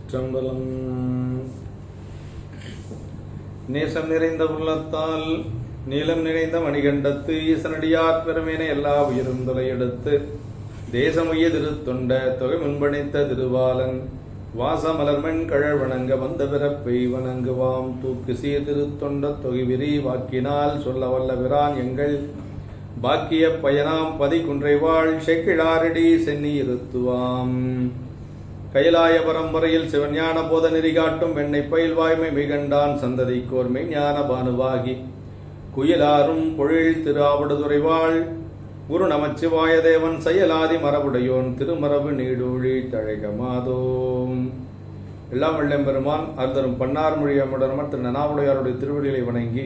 திருச்சிற்றம்பலம். நேசம் நிறைந்த உள்ளத்தால் நீளம் நிறைந்த மணிகண்டத்து ஈசனடியார் பெருமேன எல்லா உயிரும் தொலையெடுத்து தேசமுய திருத்தொண்ட தொகை முன்பணித்த திருவாலன் வாசமலர்மண் கழல் வணங்க வந்த பிறப்பை வணங்குவாம் தூக்கு சீர் திருத்தொண்ட தொகை விரி வாக்கினால் சொல்ல வல்ல பிரான் எங்கள் பாக்கிய பயனாம் பதி குன்றைவாள் செக்கிழாரடி சென்னி இருத்துவாம். கைலாய பரம்பரையில் சிவஞான போத நெறி காட்டும் வெண்ணை பயில் வாய்மை மிகண்டான் சந்ததிக்கோர் மெய்ஞான பானுவாகி குயிலாரும் பொழில் திருஆவடுதுறைவாள் குரு நமச்சிவாய தேவன் செயலாதி மரபுடையோன் திருமரபு நீடூழி தழைகமாதோம். எல்லாம் வெள்ளம் பெருமான் அருந்தரும் பன்னார் மொழி அம்முடர்மர் திரு நனாவுடையாருடைய திருவடிகளை வணங்கி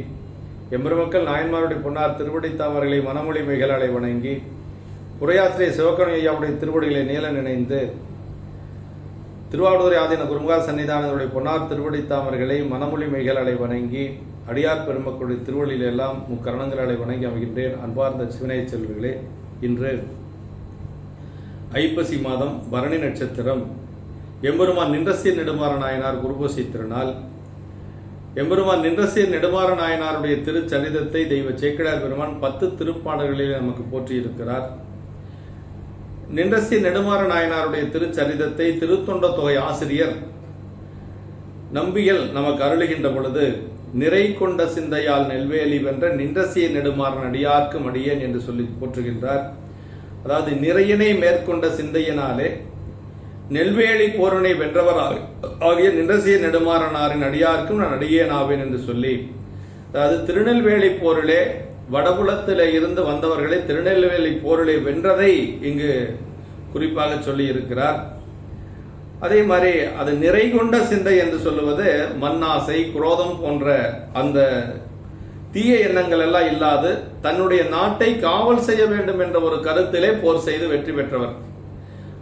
எம்பெருமக்கள் நாயன்மாருடைய பொன்னார் திருவடி தாமர்களை மனமொழி மிகளாலை வணங்கி உரையாற்றிய சிவக்கணி ஐயாவுடைய திருவடிகளை நீல நினைந்து திருவாவடுதுறை ஆதீன குருமுகா சன்னிதானத்துடைய பொன்னார் திருவடி தாமர்களை மனமொழி மெய்களாலை வணங்கி அடியார் பெருமக்களுடைய திருவள்ளில் எல்லாம் முக்கரணங்களாலை வணங்கி அமைகின்றேன். அன்பார்ந்த சிவனைய செல்வர்களே, இன்று ஐப்பசி மாதம் பரணி நட்சத்திரம், எம்பெருமான் நின்றசீர் நெடுமாற நாயனார் குருபூசை திருநாள். எம்பெருமான் நின்றசீர் நெடுமாற நாயனாருடைய திருச்சரிதத்தை தெய்வ சேக்கிழார் பெருமான் 10 திருப்பாடல்களில் நமக்கு போற்றியிருக்கிறார். நின்றசீர் நெடுமாற நாயனாருடைய திருச்சரிதத்தை திருத்தொண்ட தொகை ஆசிரியர் நம்பியல் நமக்கு அருளுகின்ற பொழுது, நிறை கொண்ட சிந்தையால் நெல்வேலி வென்ற நின்றசீர் நெடுமாறன் அடியார்க்கு மடியேன் என்று சொல்லி போற்றுகின்றார். அதாவது நிறையினை மேற்கொண்ட சிந்தையினாலே நெல்வேலி போரனை வென்றவர் ஆகிய நின்றசீர் நெடுமாறனாரின் அடியார்க்கும் நான் அடியேனாவேன் என்று சொல்லி, அதாவது திருநெல்வேலி போரிலே வடபுலத்திலே இருந்து வந்தவர்களை திருநெல்வேலி போரிலே வென்றதை இங்கு குறிப்பாக சொல்லி இருக்கிறார். அதே மாதிரி அது நிறை கொண்ட சிந்தை என்று சொல்லுவது மண்ணாசை, குரோதம் போன்ற அந்த தீய எண்ணங்கள் எல்லாம் இல்லாது தன்னுடைய நாட்டை காவல் செய்ய வேண்டும் என்ற ஒரு கருத்திலே போர் செய்து வெற்றி பெற்றவர்.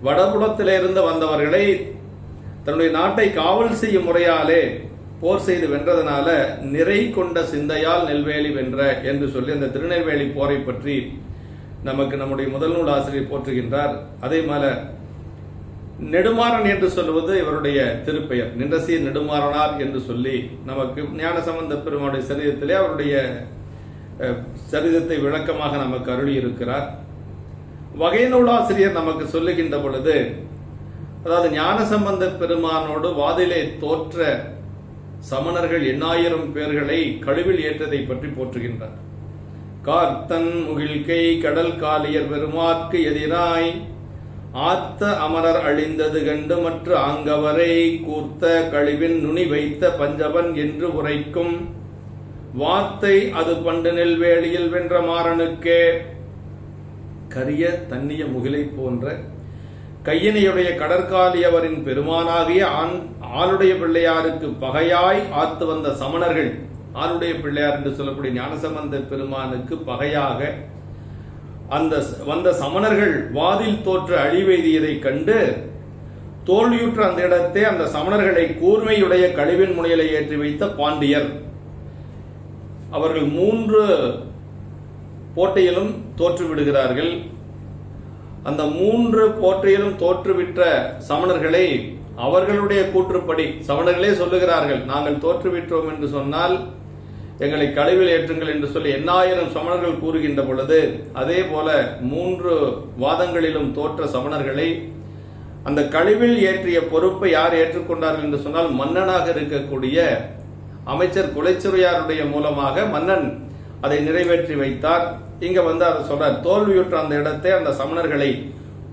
வடபுலத்திலே இருந்து வந்தவர்களை தன்னுடைய நாட்டை காவல் செய்யும் முறையாலே போர் செய்து வென்றதனால நிறை கொண்ட சிந்தையால் நெல்வேலி வென்ற என்று சொல்லி அந்த திருநெல்வேலி போரை பற்றி நமக்கு நம்முடைய முதல் நூல் ஆசிரியர் போற்றுகின்றார். அதே மாதிரி நெடுமாறன் என்று சொல்லுவது இவருடைய திருப்பெயர், நின்றசீர் நெடுமாறனார் என்று சொல்லி நமக்கு ஞானசம்பந்த பெருமானுடைய சரிதத்திலே அவருடைய சரிதத்தை விளக்கமாக நமக்கு அருளி இருக்கிறார். வகை நூலாசிரியர் நமக்கு சொல்லுகின்ற பொழுது, அதாவது ஞானசம்பந்த பெருமானோடு வாதிலே தோற்ற சமணர்கள் 8000 பேர்களை கழுவில் ஏற்றதை பற்றி போற்றுகின்றார். கார்த்தன் முகில்கை கடல் காலியர் பெருமாற்கு எதிராய் ஆத்த அமரர் அழிந்தது கண்டு மற்ற ஆங்கவரை கூர்த்த கழிவின் நுனி வைத்த பஞ்சவன் என்று உரைக்கும் வார்த்தை அது பண்டு நெல்வேலியில் வென்ற மாறனுக்கே. கரிய தண்ணிய முகிலை போன்ற கையினையுடைய கடற்காலியவரின் பெருமானாகிய ஆளுடைய பிள்ளையாருக்கு பகையாய் ஆத்து வந்த சமணர்கள், ஆளுடைய பிள்ளையார் என்று சொல்லக்கூடிய ஞானசம்பந்த பெருமானுக்கு பகையாக அந்த வந்த சமணர்கள் வாதில் தோற்ற அழிவெய்தியதை கண்டு தோல்வியுற்ற அந்த இடத்தை அந்த சமணர்களை கூர்மையுடைய கழிவின் முனையிலை ஏற்றி வைத்த பாண்டியர். அவர்கள் 3 போட்டியிலும் தோற்று விடுகிறார்கள். அந்த 3 போற்றியிலும் தோற்றுவிட்ட சமணர்களை அவர்களுடைய கூற்றுப்படி சமணர்களே சொல்லுகிறார்கள், நாங்கள் தோற்றுவிட்டோம் என்று சொன்னால் எங்களை கழிவில் ஏற்றுங்கள் என்று சொல்லி 8000 சமணர்கள் கூறுகின்ற பொழுது, அதே போல 3 வாதங்களிலும் தோற்ற சமணர்களை அந்த கழிவில் ஏற்றிய பொறுப்பை யார் ஏற்றுக்கொண்டார்கள் என்று சொன்னால் மன்னனாக இருக்கக்கூடிய அமைச்சர் குலைச்சுரையாருடைய மூலமாக மன்னன் அதை நிறைவேற்றி வைத்தார். இங்க அதை சொல்றார், தோல்வியுற்ற அந்த இடத்தை அந்த சமணர்களை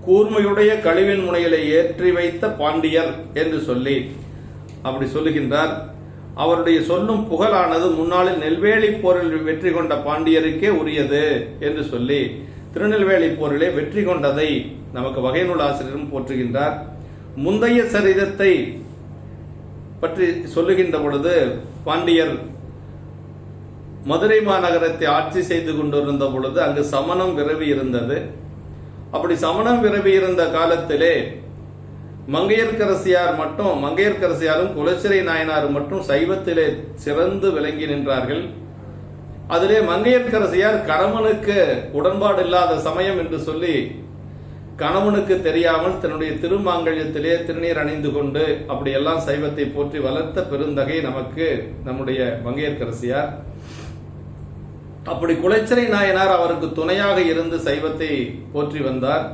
கூர்மையுடைய கழிவின் முனையிலே ஏற்றி வைத்த பாண்டியர் என்று சொல்லி அப்படி சொல்லுகின்றார். அவருடைய சொல்லும் புகழானது முன்னாளில் நெல்வேலி போரில் வெற்றி கொண்ட பாண்டியருக்கே உரியது என்று சொல்லி திருநெல்வேலி போரிலே வெற்றி கொண்டதை நமக்கு வகை நூல் ஆசிரியரும் போற்றுகின்றார். முந்தைய சரிதத்தை பற்றி சொல்லுகின்ற பொழுது, பாண்டியர் மதுரை மாநகரத்தை ஆட்சி செய்து கொண்டிருந்த பொழுது அங்கு சமணம் விரவி இருந்தது. அப்படி சமணம் விரவி இருந்த காலத்திலே மங்கையர்க்கரசியாரும் குலச்சிறை நாயனாரும் மட்டும் சைவத்திலே சிறந்து விளங்கி நின்றார்கள். அதிலே மங்கையர்க்கரசியார் கணவனுக்கு உடன்பாடு இல்லாத சமயம் என்று சொல்லி கணவனுக்கு தெரியாமல் தன்னுடைய திருமாங்கல்யத்திலே திருநீர் அணிந்து கொண்டு அப்படியெல்லாம் சைவத்தை போற்றி வளர்த்த பெருந்தகை நமக்கு நம்முடைய மங்கையர்க்கரசியார். அப்படி குலச்சிறை நாயனார் அவருக்கு துணையாக இருந்து சைவத்தை போற்றி வந்தார்.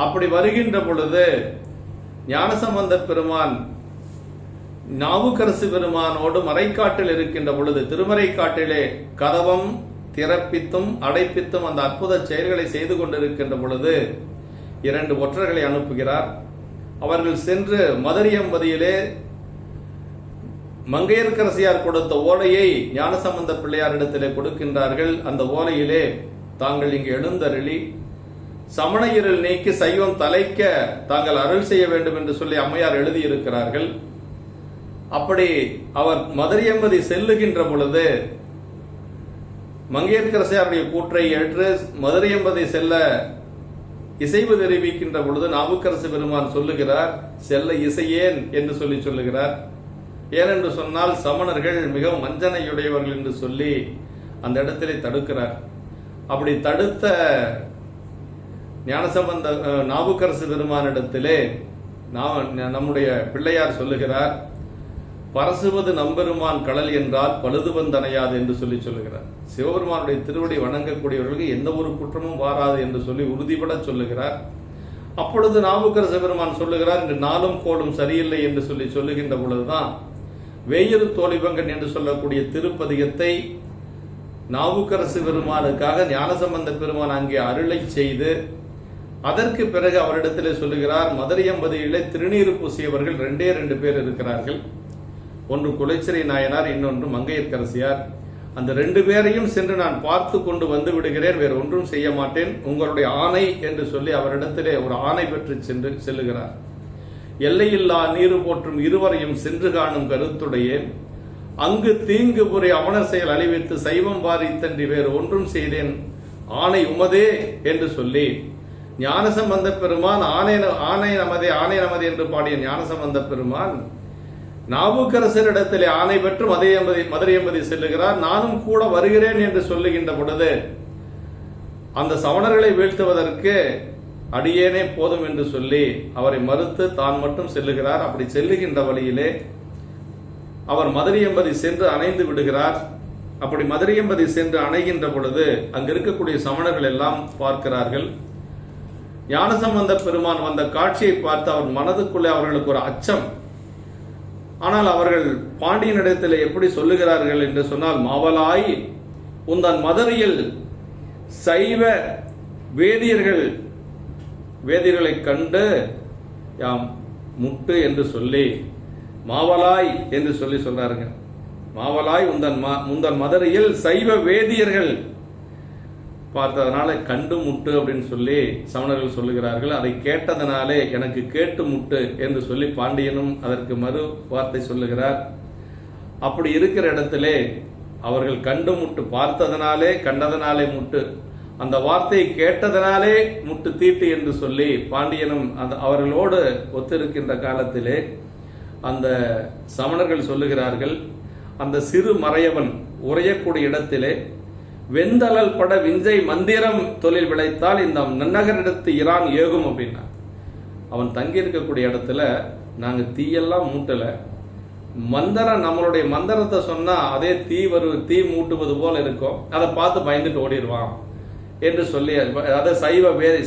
அப்படி வருகின்ற பொழுது ஞானசம்பந்த பெருமான் நாவுக்கரசு பெருமானோடு மறைக்காட்டில் இருக்கின்ற பொழுது, திருமறைக்காட்டிலே கதவம் திறப்பித்தும் அடைப்பித்தும் அந்த அற்புத செயல்களை செய்து கொண்டிருக்கின்ற பொழுது 2 ஒற்றர்களை அனுப்புகிறார். அவர்கள் சென்று மதுரையம்பதியிலே மங்கையர்க்கரசியார் கொடுத்த ஓலையை ஞானசம்பந்த பிள்ளையாரிடத்திலே கொடுக்கின்றார்கள். அந்த ஓலையிலே தாங்கள் இங்கு எழுந்தருளி சமண இருள் நீக்கி சைவம் தலைக்க தாங்கள் அருள் செய்ய வேண்டும் என்று சொல்லி அம்மையார் எழுதியிருக்கிறார்கள். அப்படி அவர் மதுரையம்பதி செல்லுகின்ற பொழுது மங்கையர்க்கரசியாருடைய கூற்றை ஏற்று மதுரையம்பதி செல்ல இசைவு தெரிவிக்கின்ற பொழுது நாவுக்கரசு பெருமான் சொல்லுகிறார், செல்ல இசையேன் என்று சொல்லுகிறார். ஏனென்று சொன்னால் சமணர்கள் மிகவும் வஞ்சனையுடையவர்கள் என்று சொல்லி அந்த இடத்திலே தடுக்கிறார். அப்படி தடுத்த ஞானசம்பந்த நாவுக்கரசு பெருமானிடத்திலே நம்முடைய பிள்ளையார் சொல்லுகிறார், பரசுவது நம்பெருமான் கடல் என்றால் பழுதுவந்தனையாது என்று சொல்லுகிறார். சிவபெருமானுடைய திருவடி வணங்கக்கூடியவர்களுக்கு எந்த ஒரு குற்றமும் வாராது என்று சொல்லி உறுதிபட சொல்லுகிறார். அப்பொழுது நாவுக்கரசு பெருமான் சொல்லுகிறார், இன்று நாளும் கோடும் சரியில்லை என்று சொல்லுகின்ற பொழுதுதான் வேயிறு தோழிபங்கன் என்று சொல்லக்கூடிய திருப்பதிகத்தை நாவுக்கரசு பெருமானுக்காக ஞானசம்பந்த பெருமான் அங்கே அருளை செய்து அதற்கு பிறகு அவரிடத்திலே சொல்லுகிறார், மதுரையம்பதியிலே திருநீறு பூசியவர்கள் 2 பேர் இருக்கிறார்கள். ஒன்று குலச்சிறை நாயனார், இன்னொன்று மங்கையர்க்கரசியார். அந்த 2 பேரையும் சென்று நான் பார்த்து கொண்டு வந்து விடுகிறேன், வேறு ஒன்றும் செய்ய மாட்டேன், உங்களுடைய ஆணை என்று சொல்லி அவரிடத்திலே ஒரு ஆணை பெற்று செல்லுகிறார். எல்லையில்லா நீரு போற்றும் இருவரையும் சென்று காணும் கருத்துடையேன், அங்கு தீங்கு புரை அமணர் செயல் அழிவித்து சைவம் வாரித்தன்றி வேறு ஒன்றும் செய்தேன், ஆணை உமதே என்று சொல்லி ஞானசம்பந்த பெருமான் ஆணை நமதே என்று பாடிய ஞானசம்பந்த பெருமான் நாவுக்கரசரிடத்திலே ஆணை பெற்று மதுரையம்பதி செல்லுகிறார். நானும் கூட வருகிறேன் என்று சொல்லுகின்ற பொழுது அந்த சமணர்களை வீழ்த்துவதற்கு அடியேனே போதும் என்று சொல்லி அவரை மறுத்து தான் மட்டும் செல்லுகிறார். அப்படி செல்லுகின்ற வழியிலே அவர் மதுரையம்பதி சென்று அணைந்து விடுகிறார். அப்படி மதுரையம்பதி சென்று அணைகின்ற பொழுது அங்கு இருக்கக்கூடிய சமணர்கள் எல்லாம் பார்க்கிறார்கள். ஞானசம்பந்த பெருமான் வந்த காட்சியை பார்த்து அவர் மனதுக்குள்ளே அவர்களுக்கு ஒரு அச்சம். ஆனால் அவர்கள் பாண்டியனிடத்தில் எப்படி சொல்லுகிறார்கள் என்று சொன்னால், மாவலாய் உந்தன் மதுரையில் சைவ வேதியர்களை கண்டு யாம் முட்டு என்று சொல்லி மாவலாய் என்று சொல்றாருங்க. மாவலாய் உந்தன் மதுரையில் சைவ வேதியர்கள் பார்த்ததனால கண்டு முட்டு அப்படின்னு சொல்லி சமணர்கள் சொல்லுகிறார்கள். அதை கேட்டதனாலே எனக்கு கேட்டு முட்டு என்று சொல்லி பாண்டியனும் அதற்கு மறு வார்த்தை சொல்லுகிறார். அப்படி இருக்கிற இடத்திலே அவர்கள் கண்டு முட்டு பார்த்ததனாலே கண்டதனாலே முட்டு, அந்த வார்த்தையை கேட்டதனாலே முட்டு தீட்டு என்று சொல்லி பாண்டியனும் அவர்களோடு ஒத்திருக்கின்ற காலத்திலே அந்த சமணர்கள் சொல்லுகிறார்கள், அந்த சிறு மறையவன் உரையக்கூடிய இடத்திலே வெந்தளல் பட விஞ்சை மந்திரம் தொழில் விளைத்தால் இந்த நன்னகரிடத்து இரான் ஏகும் அப்படின்னா, அவன் தங்கி இருக்கக்கூடிய இடத்துல நாங்க தீயெல்லாம் மூட்டல, மந்திரம் நம்மளுடைய மந்திரத்தை சொன்னா அதே தீ மூட்டுவது போல இருக்கும், அதை பார்த்து பயந்துட்டு ஓடிடுவான் என்று சொல்லி அதை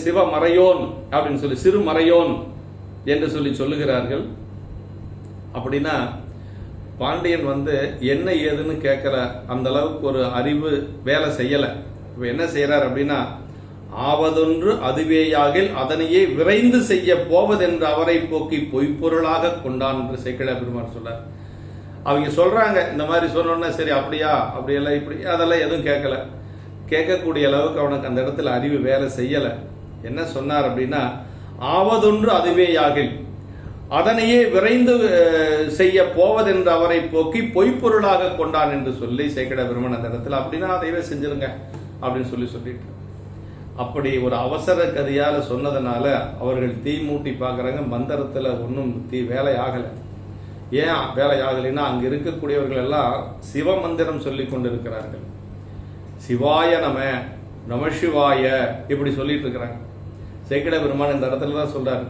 சிவ மறையோன் அப்படின்னு சொல்லி சிறு மறையோன் என்று சொல்லுகிறார்கள். அப்படின்னா பாண்டியன் என்ன ஏதுன்னு கேட்கிற அந்த அளவுக்கு ஒரு அறிவு வேலை செய்யல. இப்ப என்ன செய்யறார் அப்படின்னா, ஆவதொன்று அதுவேயாகில் அதனையே விரைந்து செய்ய போவதென்று அவரை போக்கி பொய்ப்பொருளாக கொண்டான் என்று சேக்கிழார் பெருமான் சொல்றார். அவங்க சொல்றாங்க, இந்த மாதிரி சொன்னோன்னா சரி அப்படியா அப்படியெல்லாம் இப்படி அதெல்லாம் எதுவும் கேட்கல. கேட்கக்கூடிய அளவுக்கு அவனுக்கு அந்த இடத்துல அறிவு வேலை செய்யல. என்ன சொன்னார் அப்படின்னா, ஆவதொன்று அதுவேயாகில் அதனையே விரைந்து செய்ய போவதென்று அவரை போக்கி பொய்ப்பொருளாக கொண்டான் என்று சொல்லி சேக்கிழார் பெருமான் அந்த இடத்துல, அப்படின்னா அதைவே செஞ்சிருங்க அப்படின்னு சொல்லிட்டு அப்படி ஒரு அவசர கதியால சொன்னதுனால அவர்கள் தீ மூட்டி பார்க்கறாங்க. மந்திரத்துல ஒன்றும் வேலை ஆகலை. ஏன் வேலை ஆகலைன்னா, அங்க இருக்கக்கூடியவர்கள் எல்லாம் சிவ மந்திரம் சொல்லி கொண்டிருக்கிறார்கள். சிவாய நம சிவாய இப்படி சொல்லிட்டு இருக்கிறாங்க. சேக்கிழ பெருமான் இந்த இடத்துல தான் சொல்றார்,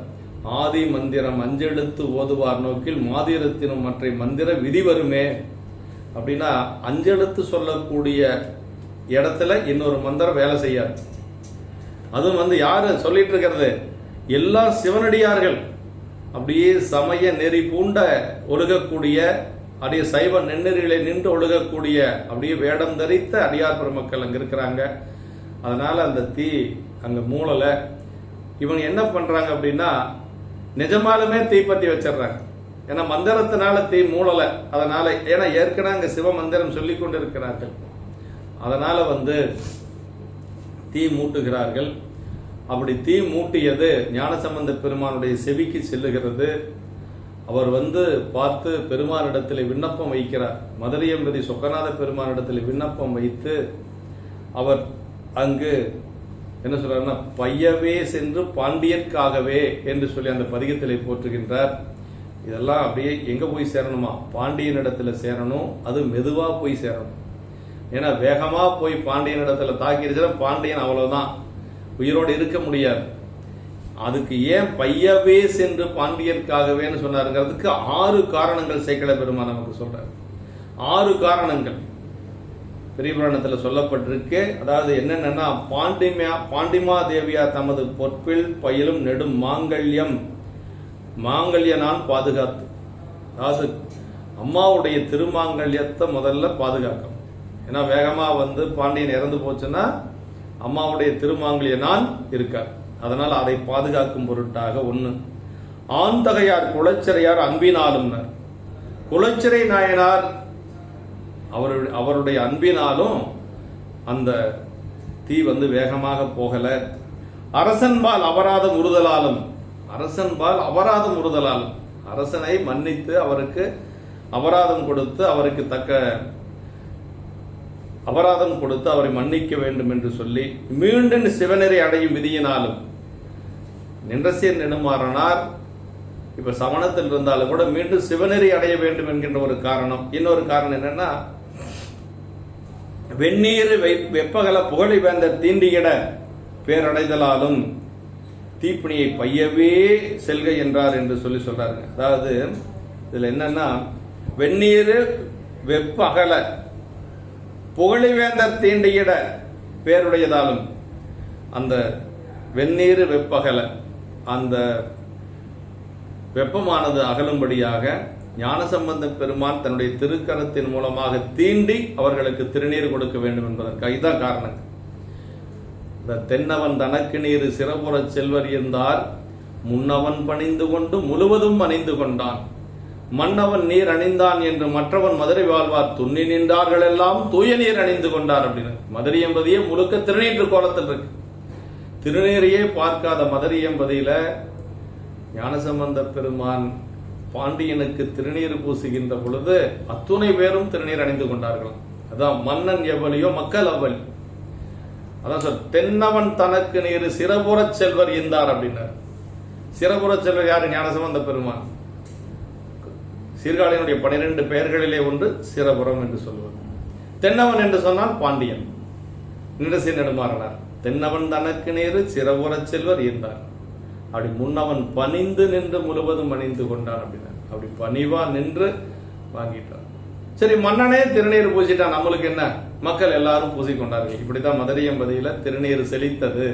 ஆதி மந்திரம் அஞ்செழுத்து ஓதுவார் நோக்கில் மாதிரத்தினும் மற்ற மந்திர விதி வருமே. அப்படின்னா அஞ்செழுத்து சொல்லக்கூடிய இடத்துல இன்னொரு மந்திரம் வேலை செய்யாது. அதுவும் யாரு சொல்லிட்டு இருக்கிறது? எல்லா சிவனடியார்கள், அப்படியே சமய நெறி பூண்ட ஒழுகக்கூடிய, அப்படியே சைவ நெண்ணெறிகளை நின்று ஒழுகக்கூடிய, அப்படியே வேடம் தரித்த அடியார் பெருமக்கள் அங்க இருக்கிறாங்க. அதனால அந்த தீ அங்க மூளல. இவங்க என்ன பண்றாங்க அப்படின்னா, நிஜமாலுமே தீப்பத்தி வச்சிடறாங்க. ஏன்னா மந்திரத்தினால தீ மூளல. அதனால ஏன்னா ஏற்கனவே அங்க சிவ மந்திரம் சொல்லி கொண்டு இருக்கிறார்கள். அதனால தீ மூட்டுகிறார்கள். அப்படி தீ மூட்டியது ஞானசம்பந்த பெருமானுடைய செவிக்கு செல்லுகிறது. அவர் பார்த்து பெருமானிடத்தில் விண்ணப்பம் வைக்கிறார். மதுரையம்பதி சொக்கநாத பெருமானிடத்தில் விண்ணப்பம் வைத்து அவர் அங்கு என்ன சொல்றாருன்னா, பையவே சென்று பாண்டியர்க்காகவே என்று சொல்லி அந்த பதிகத்திலே போற்றுகின்றார். இதெல்லாம் அப்படியே எங்க போய் சேரணுமா? பாண்டியனிடத்துல சேரணும். அது மெதுவா போய் சேரணும். ஏன்னா வேகமா போய் பாண்டியனிடத்துல தாக்கிடுச்சுன்னா பாண்டியன் அவ்வளவுதான், உயிரோடு இருக்க முடியாது. அதுக்கு ஏன் பையவே சென்று பாண்டியர்க்காகவேன்னு சொன்னாருங்கிறதுக்கு 6 காரணங்கள் சேக்கிழ பெருமான் நமக்கு சொல்றாரு. 6 காரணங்கள் பெரிய புராணத்தில் சொல்லப்பட்டிருக்கு. அதாவது என்னென்னா, பாண்டிமா தேவியா தமது பொற்பில் பயிலும் நெடும் மாங்கல்ய நான் பாதுகாத்து. அதாவது அம்மாவுடைய திருமாங்கல்யத்தை முதல்ல பாதுகாக்கணும். ஏன்னா வேகமா பாண்டியன் இறந்து போச்சுன்னா அம்மாவுடைய திருமாங்கல்ய நான் இருக்கார். அதனால அதை பாதுகாக்கும் பொருட்டாக 1. ஆந்தகையார் குலச்சிறையார் அன்பினாலும், குலச்சிறை நாயனார் அவருடைய அன்பினாலும் அந்த தீ வேகமாக போகல. அரசன்பால் அபராதம் உறுதலாலும், அரசனை மன்னித்து அவருக்கு அபராதம் கொடுத்து, அவருக்கு தக்க அபராதம் கொடுத்து அவரை மன்னிக்க வேண்டும் என்று சொல்லி மீண்டும் சிவநெறி அடையும் விதியினாலும், நின்றசீர் நெடுமாறனார் இப்ப சமணத்தில் இருந்தாலும் கூட மீண்டும் சிவநெறி அடைய வேண்டும் என்கின்ற ஒரு காரணம். இன்னொரு காரணம் என்னன்னா, வெந்நீர் வெப்பகல புகழி வேந்தர் தீண்டியிட பேரடைதலாலும் தீப்பிணியை பையவே செல்க என்றார் என்று சொல்லி சொல்றாருங்க. அதாவது இதுல என்னன்னா, வெந்நீர் வெப்பகல புகழிவேந்தர் தீண்டியிட பேருடையதாலும், அந்த வெந்நீர் வெப்பகல அந்த வெப்பமானது அகலும்படியாக ஞானசம்பந்த பெருமான் தன்னுடைய திருக்கரத்தின் மூலமாக தீண்டி அவர்களுக்கு திருநீர் கொடுக்க வேண்டும் என்பதற்காக. இதுதான் காரணம். இந்த தென்னவன் தனக்கு நீர் சிறபுறச் செல்வர் இருந்தார், முன்னவன் பணிந்து கொண்டு முழுவதும் அணிந்து கொண்டான், மன்னவன் நீர் அணிந்தான் என்று மற்றவன் மதுரை வாழ்வார் துண்ணி நின்றார்கள் எல்லாம் தூய நீர் அணிந்து கொண்டார் அப்படின்னு. மதுரை என்பதையே முழுக்க திருநீற்று கோலத்தில் இருக்கு. திருநீரையே பார்க்காத மதுரை என்பதில ஞானசம்பந்த பெருமான் பாண்டியனுக்கு திருநீர் பூசுகின்ற பொழுது அத்துணை பேரும் திருநீர் அணிந்து கொண்டார்களாம். அதான் மன்னன் எவ்வளியோ மக்கள் அவ்வளி. அதான் சார், தென்னவன் தனக்கு நீர் சிறபுறச் செல்வர் இருந்தார் அப்படின்னார். சிறபுறச் செல்வர் யாரு? ஞானசம்பந்த பெருமான். சீர்காழியினுடைய 12 பெயர்களிலே ஒன்று சிறபுரம் என்று சொல்வது. தென்னவன் என்று சொன்னால் பாண்டியன், நின்றசீர் நெடுமாறனார். தென்னவன் தனக்கு நேரு சிறபுறச் செல்வர் இருந்தார். அப்படி முன்னவன் பணிந்து நின்று முழுவதும் அணிந்து கொண்டான் அப்படின்னா, அப்படி பணிவா நின்று வாங்கிட்டான். சரி, மன்னனே திருநீர் பூசிட்டான், நம்மளுக்கு என்ன? மக்கள் எல்லாரும் பூசிக்கொண்டார்கள். இப்படித்தான் மதுரை என்பதில திருநீர் செழித்தது,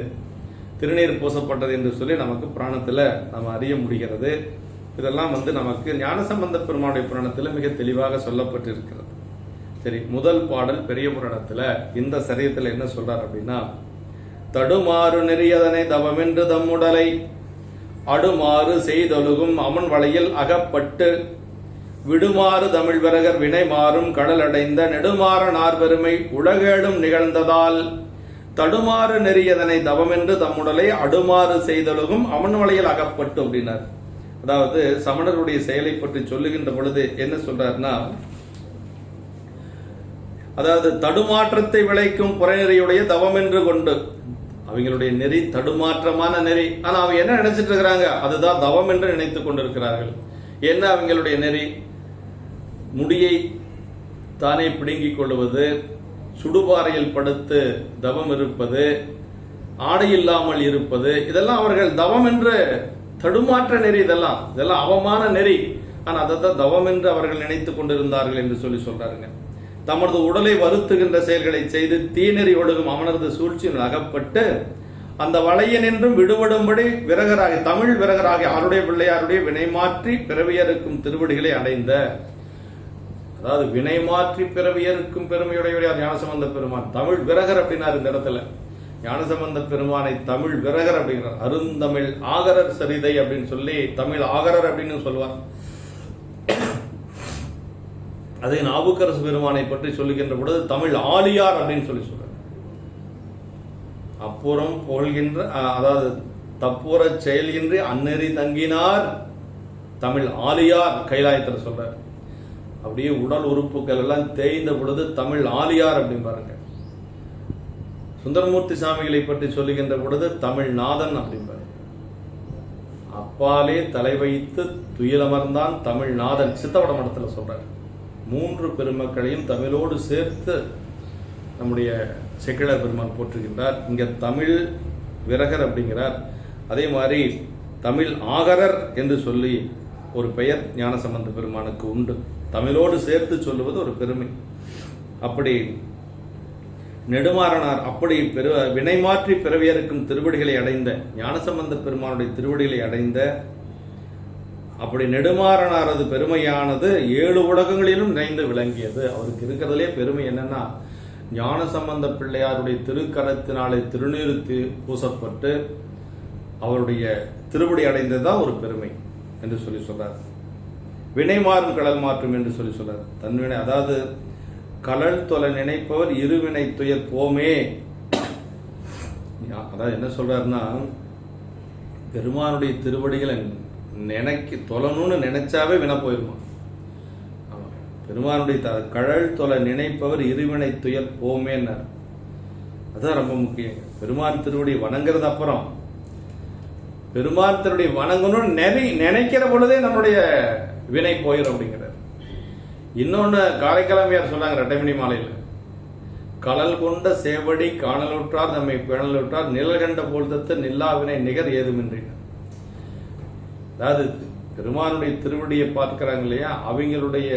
திருநீர் பூசப்பட்டது என்று சொல்லி நமக்கு புராணத்துல நம்ம அறிய முடிகிறது. இதெல்லாம் நமக்கு ஞானசம்பந்த பெருமானுடைய புராணத்துல மிக தெளிவாக சொல்லப்பட்டிருக்கிறது. சரி, முதல் பாடல் பெரிய புராணத்துல இந்த சரியத்துல என்ன சொல்றார் அப்படின்னா, தடுமாறு நெறியதனை தவமென்று தம்முடலை அடுமாறு செய்தொழுகும் அமன் வளையில் அகப்பட்டு விடுமாறு தமிழ் விரகர் வினை மாறும் கடல் அடைந்த நெடுமாற நார்பெருமை உலகேடும் நிகழ்ந்ததால் தடுமாறு நெறியதனை தவமென்று தம்முடலை அடுமாறு செய்தொழுகும் அமன் வளையில் அகப்பட்டு அப்படின்னார். அதாவது சமணருடைய செயலை பற்றி சொல்லுகின்ற பொழுது என்ன சொல்றாருன்னா, அதாவது தடுமாற்றத்தை விளைக்கும் புறநெறியுடைய தவம் என்று கொண்டு, அவங்களுடைய நெறி தடுமாற்றமான நெறி. ஆனா அவங்க என்ன நினைச்சிட்டு இருக்கிறாங்க? அதுதான் தவம் என்று நினைத்துக் கொண்டிருக்கிறார்கள். என்ன அவங்களுடைய நெறி? முடியை தானே பிடுங்கிக் கொள்வது, சுடுபாறையில் படுத்து தவம் இருப்பது, ஆடை இல்லாமல் இருப்பது, இதெல்லாம் அவர்கள் தவம் என்று தடுமாற்ற நெறி, இதெல்லாம் அவமான நெறி. ஆனா அதை தவம் என்று அவர்கள் நினைத்துக் கொண்டிருந்தார்கள் என்று சொல்றாருங்க. தமது உடலை வருத்துகின்ற செயல்களை செய்து தீநெறி ஒழுகும் அமனரது சூழ்ச்சியில் அகப்பட்டு அந்த வளையன் என்றும் விடுபடும்படி விரகராகி தமிழ் விரகராகி ஆருடைய பிள்ளையாருடைய வினை மாற்றி பிறவியருக்கும் திருவடிகளை அடைந்த, அதாவது வினை மாற்றி பிறவியருக்கும் பெருமையுடையவர் ஞானசம்பந்த பெருமான். தமிழ் விரகர் அப்படின்னாரு இந்த இடத்துல. ஞானசம்பந்த பெருமானை தமிழ் விரகர் அப்படிங்கிறார். அருந்தமிழ் ஆகரர் சரிதை அப்படின்னு சொல்லி தமிழ் ஆகரர் அப்படின்னு சொல்லுவார். அதை நாவுக்கரசு பெருமானை பற்றி சொல்லுகின்ற பொழுது தமிழ் ஆலியார் அப்படின்னு சொல்றார். அப்புறம் போல்கின்ற, அதாவது தப்புற செயல்கின்ற அந்நெறி தங்கினார் தமிழ் ஆலியார் கைலாயத்தில் சொல்றார். அப்படியே உடல் உறுப்புகள் எல்லாம் தேய்ந்த பொழுது தமிழ் ஆலியார் அப்படின்னு பாருங்க. சுந்தரமூர்த்தி சாமிகளை பற்றி சொல்லுகின்ற பொழுது தமிழ்நாதன் அப்படின்பாரு. அப்பாலே தலை வைத்து துயிலமர்ந்தான் தமிழ்நாதன் சித்தவட மடத்தில் சொல்றார். 3 பெருமக்களையும் தமிழோடு சேர்த்து நம்முடைய செக்கிழார் பெருமான் போற்றுகின்றார். இங்க தமிழ் விரகர் அப்படிங்கிறார். அதே மாதிரி தமிழ் ஆகரர் என்று சொல்லி ஒரு பெயர் ஞானசம்பந்த பெருமானுக்கு உண்டு. தமிழோடு சேர்த்து சொல்லுவது ஒரு பெருமை. அப்படி நெடுமாறனார் அப்படி வினை மாற்றி பிறவியருக்கும் திருவடிகளை அடைந்த, ஞானசம்பந்த பெருமானுடைய திருவடிகளை அடைந்த, அப்படி நெடுமாறனாரது பெருமையானது 7 உலகங்களிலும் நிறைந்து விளங்கியது. அவருக்கு இருக்கிறதுலே பெருமை என்னன்னா, ஞானசம்பந்த பிள்ளையாருடைய திருக்கரத்தினாலே திருநீறு பூசப்பட்டு அவருடைய திருவடி அடைந்ததுதான் ஒரு பெருமை என்று சொல்றார். வினை மாறும் கடல் மாற்றும் என்று சொல்றார். தன்வினை, அதாவது கடல் தொலை நினைப்பவர் இருவினை துயர் போமே. அதாவது என்ன சொல்றாருன்னா, பெருமானுடைய திருவடிகளை தொழணும்னு நினைச்சாவே வினை போயிருமா. பெருமானுடைய கடல் தொலை நினைப்பவர் இருவினை துயர் போமேன்னார். அதான் ரொம்ப முக்கியம். பெருமான் திருவடி வணங்குறது அப்புறம், பெருமான் திருவடி வணங்கணும்னு நினைக்கிற பொழுதே நம்முடைய வினை போயிடும் அப்படிங்கிறார். இன்னொன்னு காரைக்கிழமையார் சொன்னாங்க ரெட்டைமணி மாலையில், கடல் கொண்ட சேவடி காணலுற்றார் நம்மை பிணலுற்றார் நிழல் கண்ட பொழுதத்து நில்லாவினை நிகர் ஏதுமின்றி. அதாவது பெருமானுடைய திருவடியை பார்க்கிறாங்க இல்லையா, அவங்களுடைய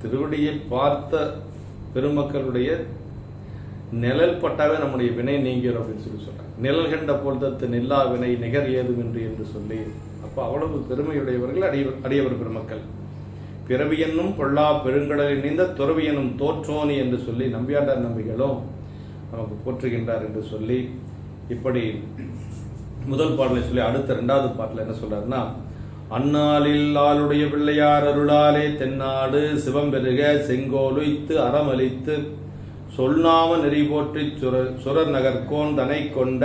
திருவடியை பார்த்த பெருமக்களுடைய நிழல் பட்டாவே நம்முடைய வினை நீங்கிடும் அப்படின்னு சொல்றாங்க. நிழல் கண்ட பொழுதத்து நில்லா வினை நிகர் ஏதுமின்றி என்று சொல்லி, அப்ப அவ்வளவு பெருமையுடையவர்கள் அடியவர் பெருமக்கள். பிறவி என்னும் பொல்லா பெருங்கடலில் நீந்த துறவி என்னும் தோற்றோனி என்று சொல்லி நம்பியாண்டார் நம்பிகளும் நமக்கு போற்றுகின்றார் என்று சொல்லி, இப்படி முதல் பாடலை சொல்லி அடுத்த 2வது பாட்டில் என்ன சொல்றாருன்னா, அந்நாளில் ஆளுடைய பிள்ளையார் அருளாலே தென்னாடு சிவம் பெருக செங்கோலுய்த்து அறமளித்து சொல்நாம நெறி போற்றி சுரர் நகர்கோன் தனை கொண்ட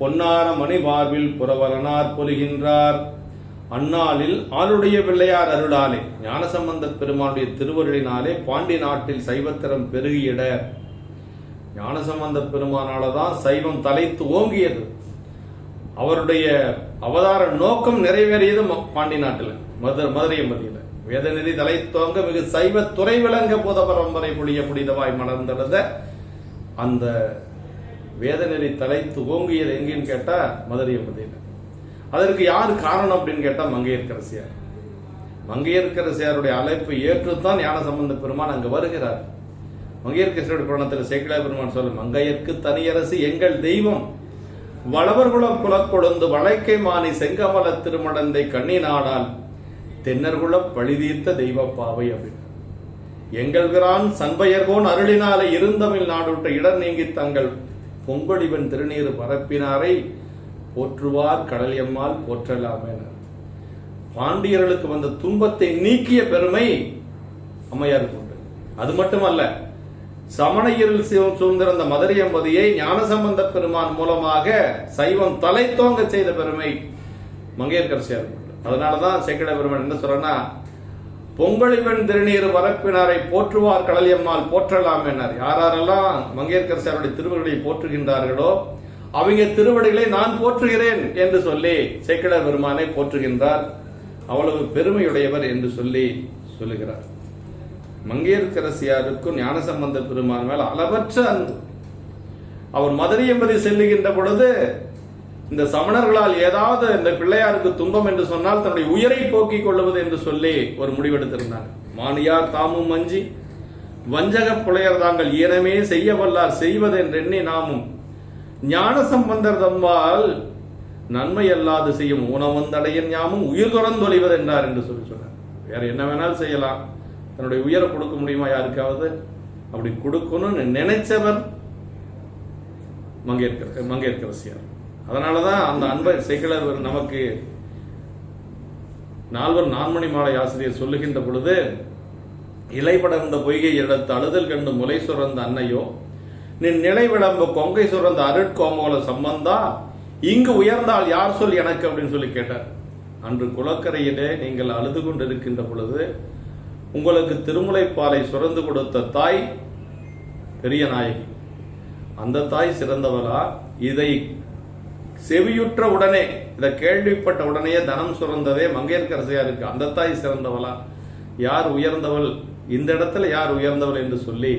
பொன்னார மணி மார்பில் புறவலனார் பொலிகின்றார். அந்நாளில் ஆளுடைய பிள்ளையார் அருளாலே, ஞானசம்பந்த பெருமானுடைய திருவருளினாலே பாண்டி நாட்டில் சைவத்திரம் பெருகியிட, ஞானசம்பந்த பெருமானாலதான் சைவம் தலைத்து ஓங்கியது. அவருடைய அவதார நோக்கம் நிறைவேறியது பாண்டி நாட்டில், மதுரை மதியில. வேத நெறி தலைத்தோங்க மிகு சைவ துறை விளங்க போத பரம்பரை புளிய புனிதவாய் மலர்ந்தெழுத அந்த வேத நெறி தலைத்து ஓங்கியது எங்கன்னு கேட்டா மதுரை மதியில. அதற்கு யாரு காரணம் அப்படின்னு கேட்டா மங்கையர்க்கரசியார். மங்கையர்க்கரசியாருடைய அழைப்பு ஏற்றுத்தான் ஞானசம்பந்த பெருமான் அங்கு வருகிறார். மங்கையர்க்கரசியுடைய புராணத்தில் சேக்கிழார் பெருமான் சொல்ல, மங்கையர்க்கு தனியரசு எங்கள் தெய்வம் வளவர்குலம் குலக்கொழுந்து வளைக்கை மானி செங்கமல திருமடந்தை கண்ணி நாடால் தென்னர்குல பழிதீர்த்த தெய்வப்பாவை அப்படின்னு. எங்கள் பிரான் சண்பையர்கோன் அருளினாலே இருந்தமிழ் நாடுட்ட இடர் நீங்கி தங்கள் பொங்கொடிவன் திருநீர் பரப்பினாரை போற்றுவார் கடலியம்மாள் போற்றலாமே. பாண்டியர்களுக்கு வந்த துன்பத்தை நீக்கிய பெருமை அம்மையாருக்கு உண்டு. அது மட்டுமல்ல, சமணகிரில் சூழ்ந்திருந்த மதுரை எம்பதியை ஞானசம்பந்த பெருமான் மூலமாக சைவம் தலைத்தோங்க செய்த பெருமை மங்கையர்க்கரசியார். அதனாலதான் சேக்கிழார் பெருமான் என்ன சொல்றா, பொங்கலிவன் திருநீர் வரப்பினாரை போற்றுவார் கடலியம்மாள் போற்றலாம் என்னார். யாரெல்லாம் மங்கையர்க்கரசியாருடைய திருவடிகளை போற்றுகின்றார்களோ அவங்க திருவடிகளை நான் போற்றுகிறேன் என்று சொல்லி சேக்கிழார் பெருமானை போற்றுகின்றார். அவ்வளவு பெருமையுடையவர் என்று சொல்லி சொல்லுகிறார். மங்கையர்க்கரசியாருக்கும் ஞானசம்பந்த பெருமான் மேல் அளவற்ற அன்பு. அவர் மதுரையம்பதி செல்லுகின்ற பொழுது இந்த சமணர்களால் ஏதாவது இந்த பிள்ளையாருக்கு துன்பம் என்று சொன்னால் தன்னுடைய உயிரை போக்கிக் கொள்வது என்று சொல்லி ஒரு முடிவெடுத்திருந்தாங்க. மானியார் தாமும் மஞ்சி வஞ்சக புலையர் தாங்கள் ஈனமே செய்ய வல்லார் செய்வது என்றெண்ணி நாமும் ஞான சம்பந்தர் தம்பால் நன்மை அல்லாது செய்யும் ஊனவந்தடையன் ஞாமும் உயிர் தொடர்ந்தொழிவது என்றார் என்று சொல்லி சொன்னார். வேற என்ன வேணாலும் செய்யலாம், தன்னுடைய உயிரை கொடுக்க முடியுமா யாருக்காவது? அப்படி கொடுக்கணும்னு நினைச்சவர் மங்கையர்க்கரசியார். அதனாலதான் அந்த அன்பை சேக்கிழார் நமக்கு நால்வர் நான்மணி மாலை ஆசிரியர் சொல்லுகின்ற பொழுது, இலை படர்ந்த பொய்கை எடுத்து அழுதல் கண்டு முலை சுரந்த அன்னையோ நின் நிலை விளம்ப கொங்கை சுரந்த அருட்கோமோல சம்பந்தா இங்கு உயர்ந்தால் யார் சொல் எனக்கு அப்படின்னு சொல்லி கேட்டார். அன்று குளக்கரையிலே நீங்கள் அழுது கொண்டிருக்கின்ற பொழுது உங்களுக்கு திருமுலைப்பாலை சுரந்து கொடுத்த தாய் பெரிய நாயகி. அந்த தாய் சிறந்தவளா? இதை செவியுற்ற உடனே, இதை கேள்விப்பட்ட உடனே தனம் சுரந்ததே மங்கையர்க்கரசியாருக்கு. அந்த தாய் சிறந்தவளா? யார் உயர்ந்தவள்? இந்த இடத்துல யார் உயர்ந்தவள் என்று சொல்லி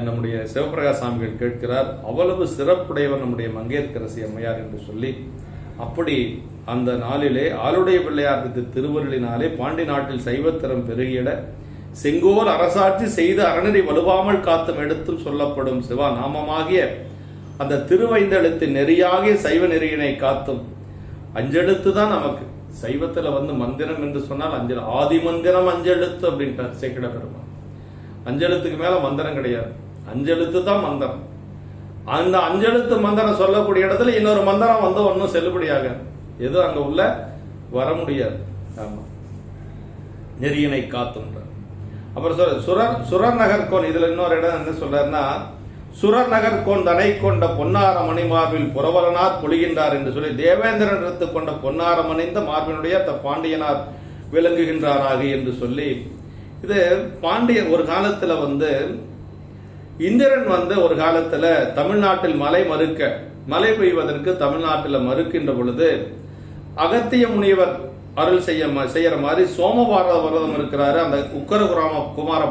நம்முடைய சிவபிரகாஷ் சாமிகள் கேட்கிறார். அவ்வளவு சிறப்புடையவர் நம்முடைய மங்கையர்க்கரசி அம்மையார் என்று சொல்லி, அப்படி அந்த நாளிலே ஆளுடைய பிள்ளையாருக்கு திருவருளினாலே பாண்டி நாட்டில் சைவத்திறம் பெருகிட செங்கோல் அரசாட்சி செய்து அறநெறி வலுவாமல் காத்தும் எடுத்தும் சொல்லப்படும் சிவா நாமமாகிய அந்த திருவைந்தெழுத்து நெறியாகிய சைவ நெறியினை காத்தும் அஞ்செழுத்து தான் நமக்கு. சைவத்துல மந்திரம் என்று சொன்னால் அஞ்சல், ஆதி மந்திரம் அஞ்செழுத்து அப்படின்ட்டார் சேக்கிழ பெருமாள். அஞ்செழுத்துக்கு மேல மந்திரம் கிடையாது, அஞ்செழுத்து தான் மந்திரம். அந்த அஞ்செழுத்து மந்திரம் சொல்லக்கூடிய இடத்துல இன்னொரு மந்திரம் ஒன்னும் செல்லுபடியாக எது அங்க உள்ள வர முடியாது. ஆமா, நெறியினை காத்துன்றார். அப்புறம் சுரர் நகர்கோன், இதுல இன்னொரு இடம் என்ன சொல்றாருன்னா, சுரர் நகர்கோன் தனை கொண்ட பொன்னார மணி மார்பில் புரவலனார் பொழிகின்றார் என்று சொல்லி தேவேந்திரன் எடுத்து கொண்ட பொன்னார மணிந்த மார்பினுடைய பாண்டியனார் விளங்குகின்றாராக என்று சொல்லி, இது பாண்டியன் ஒரு காலத்துல இந்திரன் ஒரு காலத்துல தமிழ்நாட்டில் மழை பெய்வதற்கு தமிழ்நாட்டில் மறுக்கின்ற பொழுது அகத்திய முனிவர் அருள் செய்யற மாதிரி சோமவார விரதம் இருக்கிறாரு அந்த குமார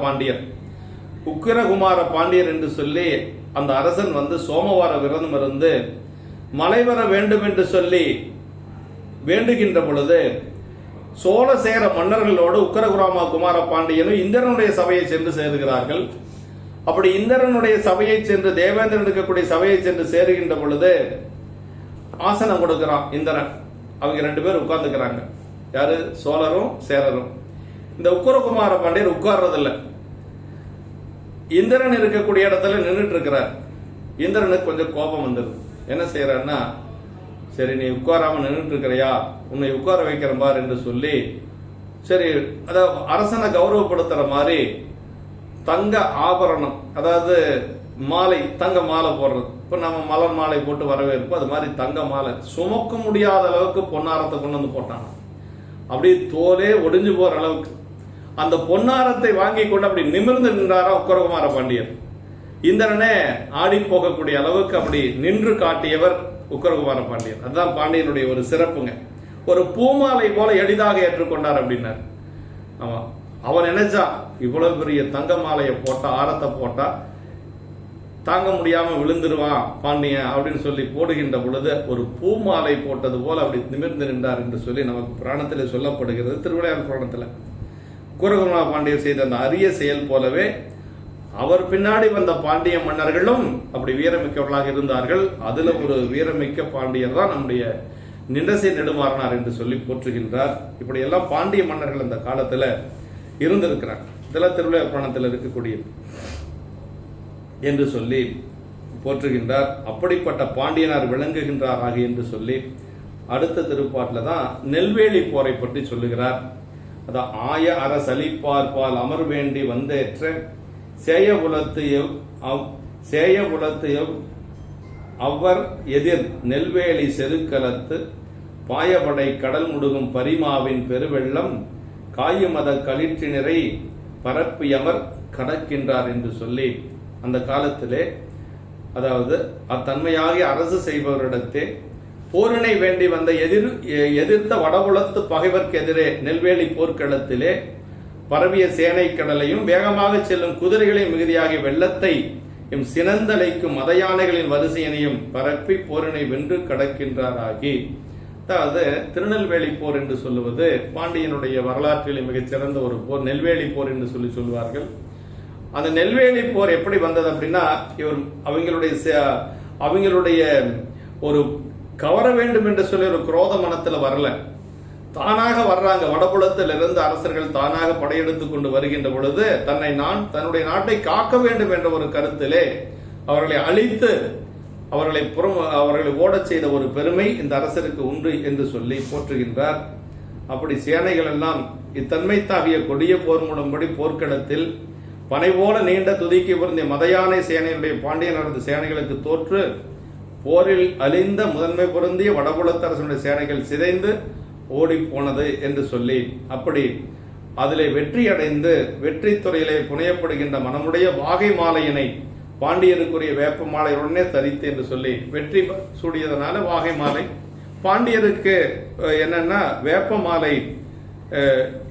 பாண்டியர் என்று சொல்லி அந்த அரசன் சோமவார விரதம் இருந்து மழை வர வேண்டும் என்று சொல்லி வேண்டுகின்ற பொழுது சோழ சேர மன்னர்களோடு குமார பாண்டியனும் இந்திரனுடைய சபையை சென்று சேருகிறார்கள். அப்படி இந்திரனுடைய சபையை சென்று தேவேந்திரன் இருக்கக்கூடிய சபையை சென்று சேருகின்ற பொழுது ஆசனம் கொடுக்கிறான் இந்திரன். அவங்க 2 பேர் உட்கார்ந்துக்கிறாங்க. யாரு? சோழரும் சேரரும். இந்த குமார பாண்டியர் உட்கார்றதில்ல, இந்திரன் இருக்கக்கூடிய இடத்துல நின்றுட்டு இருக்கிறார். இந்திரனுக்கு கொஞ்சம் கோபம் வந்துருது. என்ன செய்யறான்னா, சரி நீ உட்காராம நின்றுட்டு இருக்கிறியா, உன்னை உட்கார வைக்கிற பார் என்று சொல்லி, சரி அதாவது அரசனை கௌரவப்படுத்துற மாதிரி தங்க ஆபரணம், அதாவது மாலை, தங்க மாலை போடுறது. இப்ப நம்ம மலர் மாலை போட்டு வரவேற்போம், அது மாதிரி தங்க மாலை சுமக்க முடியாத அளவுக்கு பொன்னாரத்தை கொண்டு போட்டாங்க. அப்படி தோலே ஒடிஞ்சு போற அளவுக்கு அந்த பொன்னாரத்தை வாங்கி கொண்டு அப்படி நிமிர்ந்து நின்றாரா உக்கரகுமார பாண்டியர். இந்திரனே ஆடி போகக்கூடிய அளவுக்கு அப்படி நின்று காட்டியவர் உக்கரகுமார பாண்டியர். அதுதான் பாண்டியனுடைய ஒரு சிறப்புங்க. ஒரு பூமாலை போல எளிதாக ஏற்றுக்கொண்டார் அப்படின்னார். ஆமா, அவன் நினைச்சா இவ்வளவு பெரிய தங்க மாலையை போட்டா, ஆரத்தை போட்டா தாங்க முடியாம விழுந்துருவான் பாண்டியன் அப்படின்னு சொல்லி போடுகின்ற பொழுது ஒரு பூமாலை போட்டது போல அப்படி நிமிர்ந்து நின்றார் என்று சொல்லி நமக்கு புராணத்தில் சொல்லப்படுகிறது. திருவிளையாடல் புராணத்தில் குரகுமர பாண்டியர் செய்த அந்த அரிய செயல் போலவே அவர் பின்னாடி வந்த பாண்டிய மன்னர்களும் அப்படி வீரமிக்கவர்களாக இருந்தார்கள். அதுல ஒரு வீரமிக்க பாண்டியர் தான் நம்முடைய நின்றசை நெடுமாறனார் என்று சொல்லி போற்றுகின்றார். இப்படி எல்லாம் பாண்டிய மன்னர்கள் அந்த காலத்துல இருந்திருக்கிறார். இதெல்லாம் திருவிளையாடல் புராணத்தில் இருக்கக்கூடிய என்று சொல்லி போற்றுகின்றார். அப்படிப்பட்ட பாண்டியனார் விளங்குகின்றாராக என்று சொல்லி அடுத்த திருப்பாட்டில் தான் நெல்வேலி போரை பற்றி சொல்லுகிறார். அதான் ஆய அரசளிப்பார்பால் அமர் வேண்டி வந்தேற்ற சேய குலத்து அவர் எதிர் நெல்வேலி செருக்கலத்து பாயபடை கடல் முடுகும் பரிமாவின் பெருவெள்ளம் காயுமத களிற்றினரை பரப்பியமர் கடக்கின்றார் என்று சொல்லி அந்த காலத்திலே, அதாவது அத்தன்மையாகிய அரசு செய்பவரிடத்தே போரினை வேண்டி வந்த எதிர்த்த வடபுலத்து பகைவர்க்கு எதிரே நெல்வேலி போர்க்களத்திலே பரவிய சேனை கடலையும் வேகமாக செல்லும் குதிரைகளை மிகுதியாகிய வெள்ளத்தை எம் சினந்தலைக்கும் மத யானைகளின் வரிசையினையும் பரப்பி போரினை வென்று கடக்கின்றாராகி. அதாவது திருநெல்வேலி போர் என்று சொல்லுவது பாண்டியனுடைய வரலாற்றில் மிகச்சிறந்த ஒரு போர், நெல்வேலி போர் என்று சொல்லுவார்கள். அந்த நெல்வேலி போர் எப்படி வந்தது அப்படின்னா, இவர் அவங்களுடைய ஒரு கவர வேண்டும் என்று சொல்லி ஒரு குரோத மனத்துல வரல, தானாக வர்றாங்க. வடபுலத்திலிருந்து அரசர்கள் தானாக படையெடுத்துக் கொண்டு வருகின்ற பொழுது தன்னுடைய நாட்டை காக்க வேண்டும் என்ற ஒரு கருத்திலே அவர்களை அழித்து அவர்களை ஓடச் செய்த ஒரு பெருமை இந்த அரசருக்கு உண்டு என்று சொல்லி போற்றுகின்றார். அப்படி சேனைகள் எல்லாம் இத்தன்மை தாகிய கொடிய போர் மூலம்படி போர்க்களத்தில் பனை போல நீண்ட துதிக்கு பொருந்திய மதையானை சேனையுடைய பாண்டிய நடந்த சேனைகளுக்கு தோற்று போரில் அழிந்த முதன்மை பொருந்திய வடபுலத்தரசனுடைய சேனைகள் சிதைந்து ஓடி போனது என்று சொல்லி, அப்படி அதிலே வெற்றி அடைந்து வெற்றி துறையிலே புனையப்படுகின்ற மனமுடைய வாகை மாலையினை பாண்டியருக்குரிய வேப்ப மாலையுடனே தரித்து என்று சொல்லி வெற்றி சூடியதனால வாகை மாலை. பாண்டியருக்கு என்னன்னா வேப்ப மாலை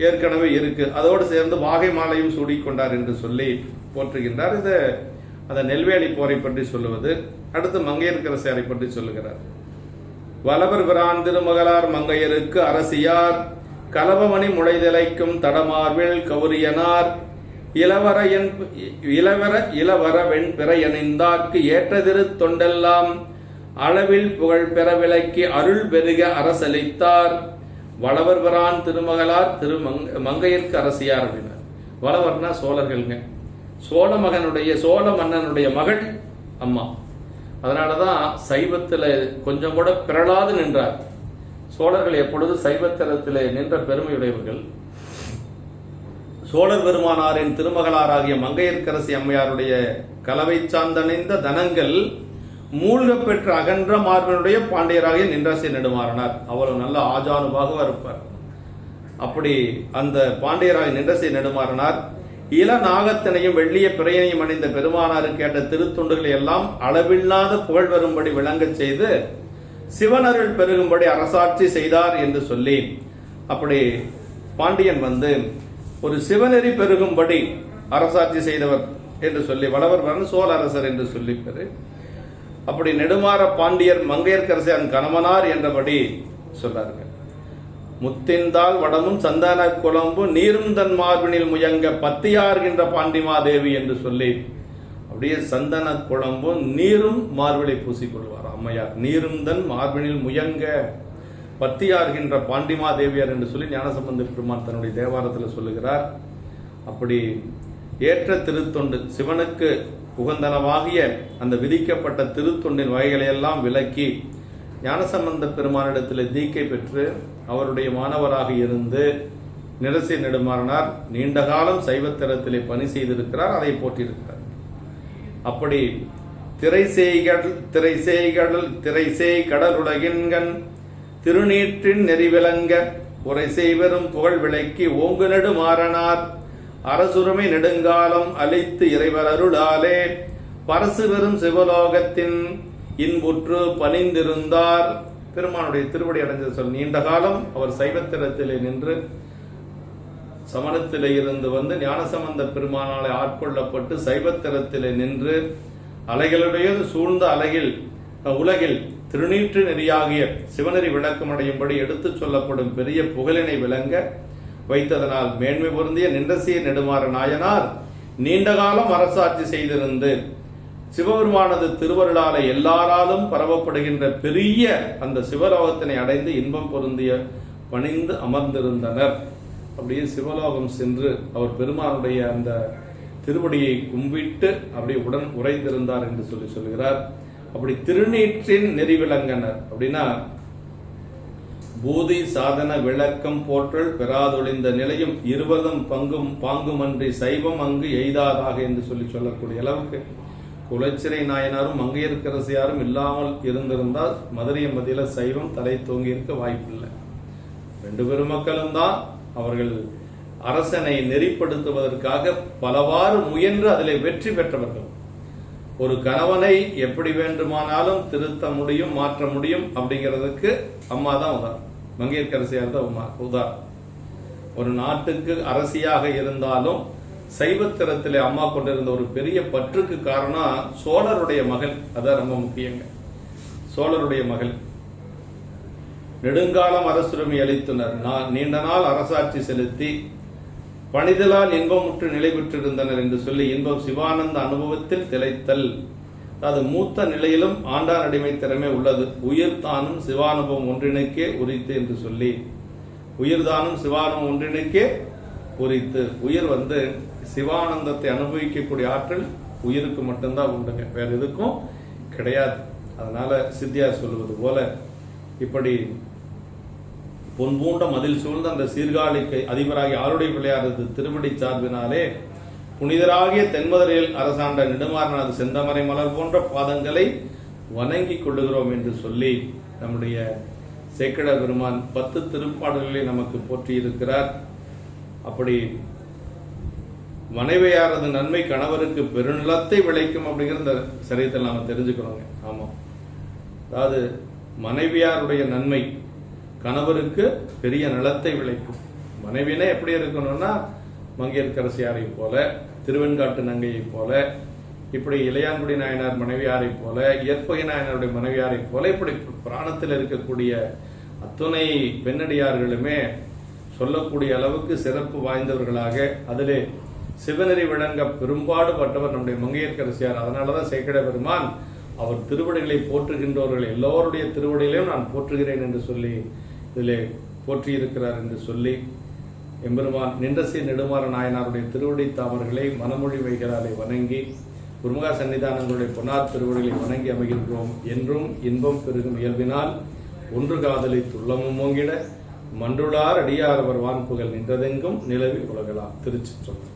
ஏற்கனவே இருக்கு, அதோடு சேர்ந்து வாகை மாலையும் சூடிக்கொண்டார் என்று சொல்லி போற்றுகின்றார். இது அந்த நெல்வேலி போரை பற்றி சொல்லுவது. அடுத்து மங்கையர்க்கரசியாரை பற்றி சொல்லுகிறார். வலவர் பிரான் திருமகளார் மங்கையருக்கு அரசியார் கலவமணி முளைதலைக்கும் தடமார்வில் கௌரியனார் இளவர வெண் பிறையணிந்தார்க்கு ஏற்றதிரு தொண்டெல்லாம் அளவில் புகழ் பெற விலக்கி அருள் பெருக அரசளித்தார். வளவர் பிரான் திருமகளார் மங்கையருக்கு அரசியார் அப்படின்னார். வளவர்னா சோழர்கள்ங்க. சோழ மன்னனுடைய மகள் அம்மா. அதனாலதான் சைவத்துல கொஞ்சம் கூட பிறளாது நின்றார். சோழர்கள் எப்பொழுது சைவத்தலத்திலே நின்ற பெருமையுடையவர்கள். சோழர் பெருமானாரின் திருமகளாராகிய மங்கையர்க்கரசி அம்மையாருடைய கலவை சார்ந்தணைந்த தனங்கள் மூழ்க பெற்ற அகன்ற மார்பனுடைய பாண்டியராகிய நின்றசை நெடுமாறனார். அவ்வளவு நல்ல ஆஜானுபாக இருப்பார். அப்படி அந்த பாண்டியராகிய நின்றசை நெடுமாறனார் இள நாகத்தினையும் வெள்ளிய பிறையனையும் அணிந்த பெருமானாரு கேட்ட திருத்தொண்டுகளை எல்லாம் அளவில்லாத புகழ் வரும்படி விளங்க செய்து சிவனருள் பெருகும்படி அரசாட்சி செய்தார் என்று சொல்லி, அப்படி பாண்டியன் ஒரு சிவநெறி பெருகும்படி அரசாட்சி செய்தவர் என்று சொல்லி வளவர் சோழ அரசர் என்று சொல்லி அப்படி நெடுமாற பாண்டியர் மங்கையர்க்கரசியான் கணவனார் என்றபடி சொன்னார்கள். முத்திந்தால் வடமும் சந்தன குழம்பு நீரும் தன் மார்பினில் முயங்க பத்தியார்கின்ற பாண்டிமாதேவி என்று சொல்லி அப்படியே சந்தன குழம்பும் நீரும் மார்பிலை பூசிக்கொள்வார் அம்மையார். நீரும் தன் மார்பினில் முயங்க பத்தியார்கின்ற பாண்டிமாதேவியார் என்று சொல்லி ஞானசம்பந்த பெருமான் தன்னுடைய தேவாரத்தில் சொல்லுகிறார். அப்படி ஏற்ற திருத்தொண்டு சிவனுக்கு உகந்தனவாகிய அந்த விதிக்கப்பட்ட திருத்தொண்டின் வகைகளை எல்லாம் விலக்கி ஞானசம்பந்த பெருமானிடத்தில் தீக்கை பெற்று அவருடைய மாணவராக இருந்து நிரசி நெடுமாறனார் நீண்ட காலம் சைவத்தரத்திலே பணி செய்திருக்கிறார், அதை போற்றியிருக்கிறார். அப்படி திரைசேய் கடலுலகின்கண் திருநீற்றின் நெறிவிளங்க உரை செய்வரும் புகழ் விளக்கி ஓங்கு நெடுமாறனார் அரசுரிமை நெடுங்காலம் அளித்து இறைவர் அருளாலே பரசு பெறும் சிவலோகத்தின் இன்புற்று பணிந்திருந்தார். பெருமானுடைய திருவடி அடைஞ்சது சொல். நீண்ட காலம் அவர் சைவத்திரத்திலே நின்று சமணத்திலே இருந்து ஞானசம்பந்த பெருமானாலே ஆட்கொள்ளப்பட்டு சைவத்திரத்திலே நின்று அலைகளுடைய சூழ்ந்த உலகில் திருநீற்று நெறியாகிய சிவநெறி விளக்கமடையும்படி எடுத்துச் சொல்லப்படும் பெரிய புகழினை விளங்க வைத்ததனால் மேன்மை பொருந்திய நின்றசிய நெடுமாற நாயனார் நீண்ட காலம் அரசாட்சி செய்திருந்து சிவபெருமானது திருவருளால எல்லாராலும் பரவப்படுகின்ற பெரிய அந்த சிவலோகத்தினை அடைந்து இன்பம் பொருந்திய பணிந்து அமர்ந்திருந்தனர். அப்படியே சிவலோகம் சென்று அவர் பெருமானுடைய அந்த திருவடியை கும்பிட்டு அப்படியே உடன் உறைந்திருந்தார் என்று சொல்லுகிறார். அப்படி திருநீற்றின் நெறி விளங்கனர் அப்படின்னா பூதி சாதன விளக்கம் போற்றல் பெறாதொழிந்த நிலையும் இருவதும் பாங்குமன்றி சைவம் அங்கு எய்தாதாக என்று சொல்லக்கூடிய அளவுக்கு குலச்சிறை நாயனாரும் மங்கையர்க்கரசியாரும் இல்லாமல் இருந்திருந்தால் மதுரை மதியில சைவம் தலை தோங்கி இருக்க வாய்ப்பில்லை. ரெண்டு பெருமக்களும் தான் அவர்கள் அரசனை நெறிப்படுத்துவதற்காக பலவாறு முயன்று அதில் வெற்றி பெற்றவர்கள். ஒரு கணவனை எப்படி வேண்டுமானாலும் திருத்த முடியும், மாற்ற முடியும் அப்படிங்கிறதுக்கு அம்மா தான் உதாரணம். மங்கையர்க்கரசியார் தான் உதாரணம். ஒரு நாட்டுக்கு அரசியாக இருந்தாலும் சைவத்திரத்திலே அம்மா கொண்டிருந்த ஒரு பெரிய பற்றுக்கு காரணம் சோழருடைய மகள். அதான் ரொம்ப முக்கியங்க. சோழருடைய மகள் நெடுங்காலம் அரசுரிமை அளித்தனர், நீண்ட நாள் அரசாட்சி செலுத்தி பணிதலால் இன்பமுற்று நிலை பெற்றிருந்தனர் என்று சொல்லி இன்பம் சிவானந்த அனுபவத்தில் திளைத்தல். அது மூத்த நிலையிலும் ஆண்டான் அடிமை திறமை உள்ளது. உயிர்தானும் சிவானுபவம் ஒன்றிணைக்கே உரித்து என்று சொல்லி, உயிர்தானும் சிவானுபவம் ஒன்றிணைக்கே உரித்து. உயிர் சிவானந்தத்தை அனுபவிக்கக்கூடிய ஆற்றல் உயிருக்கு மட்டும்தான் உண்டுங்க, வேற எதுக்கும் கிடையாது. அதனால சித்தியார் சொல்லுவது போல இப்படி பொன்பூண்ட மதில் சூழ்ந்த அந்த சீர்காழிக்கு அதிபராகி ஆளுடைய பிள்ளையாரது திருவடி சார்பினாலே புனிதராகிய தென்மதுரையில் அரசாண்ட நெடுமாறனது செந்தமரை மலர் போன்ற பாதங்களை வணங்கிக் கொள்ளுகிறோம் என்று சொல்லி நம்முடைய சேக்கிழார் பெருமான் 10 திருப்பாடல்களை நமக்கு போற்றியிருக்கிறார். அப்படி மனைவியாரது நன்மை கணவருக்கு பெருநிலத்தை விளைக்கும் அப்படிங்கிற இந்த சரித்திரத்தை நாம தெரிஞ்சுக்கிறோங்க. ஆமா, அதாவது மனைவியாருடைய நன்மை கணவருக்கு பெரிய நிலத்தை விளைக்கும். மனைவினே எப்படி இருக்கணும்னா மங்கையர்க்கரசியாரை போல, திருவெண்காட்டு நங்கையை போல, இப்படி இளையான்குடி நாயனார் மனைவியாரை போல, இயற்பகை நாயனாருடைய மனைவியாரை போல, இப்படி புராணத்தில் இருக்கக்கூடிய அத்துணை பெண்ணடியார்களுமே சொல்லக்கூடிய அளவுக்கு சிறப்பு வாய்ந்தவர்களாக அதிலே சிவநெறி விளங்க பெரும்பாடுபட்டவர் நம்முடைய மங்கையர்க்கரசியார். அதனாலதான் சேக்கிழார் பெருமான் அவர் திருவடிகளை போற்றுகின்றவர்கள் எல்லோருடைய திருவடிகளையும் நான் போற்றுகிறேன் என்று சொல்லி இதிலே போற்றியிருக்கிறார் என்று சொல்லி எம்பெருமான் நின்றசி நெடுமாற நாயனாருடைய திருவடி தாமர்களை மனமொழி வைகளாலே வணங்கி குருமுக சன்னிதானங்களுடைய பொன்னார் திருவடிகளை வணங்கி அமைகின்றோம். என்றும் இன்பம் பெருகும் இயல்பினால் ஒன்று காதலை துள்ளமும் ஓங்கிட மன்றுளார் அடியாரவர் வான்புகள் நின்றதெங்கும் நிலவி உலகலாம். திருச்சிற்றம்பலம்.